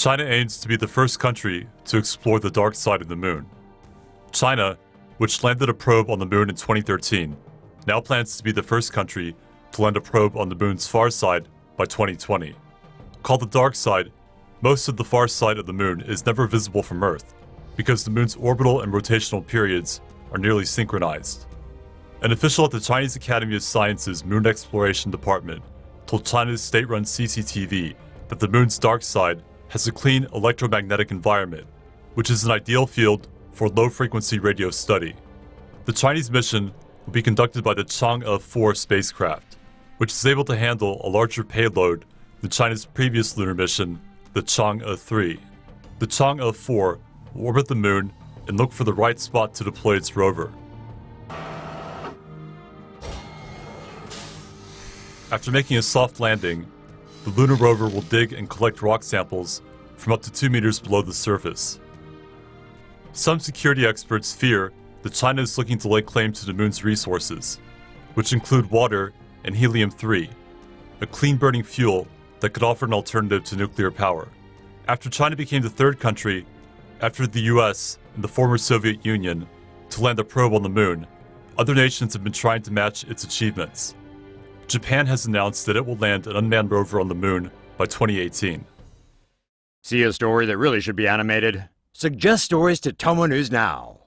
China aims to be the first country to explore the dark side of the moon. China, which landed a probe on the moon in 2013, now plans to be the first country to land a probe on the moon's far side by 2020. Called the dark side, most of the far side of the moon is never visible from Earth because the moon's orbital and rotational periods are nearly synchronized. An official at the Chinese Academy of Sciences Moon Exploration Department told China's state-run CCTV that the moon's dark side has a clean electromagnetic environment, which is an ideal field for low-frequency radio study. The Chinese mission will be conducted by the Chang'e 4 spacecraft, which is able to handle a larger payload than China's previous lunar mission, the Chang'e 3. The Chang'e 4 will orbit the moon and look for the right spot to deploy its rover. After making a soft landing, the lunar rover will dig and collect rock samples from up to 2 meters below the surface. Some security experts fear that China is looking to lay claim to the moon's resources, which include water and helium-3, a clean-burning fuel that could offer an alternative to nuclear power. After China became the third country, after the US and the former Soviet Union, to land a probe on the moon, other nations have been trying to match its achievements. Japan has announced that it will land an unmanned rover on the moon by 2018. See a story that really should be animated? Suggest stories to TomoNews now.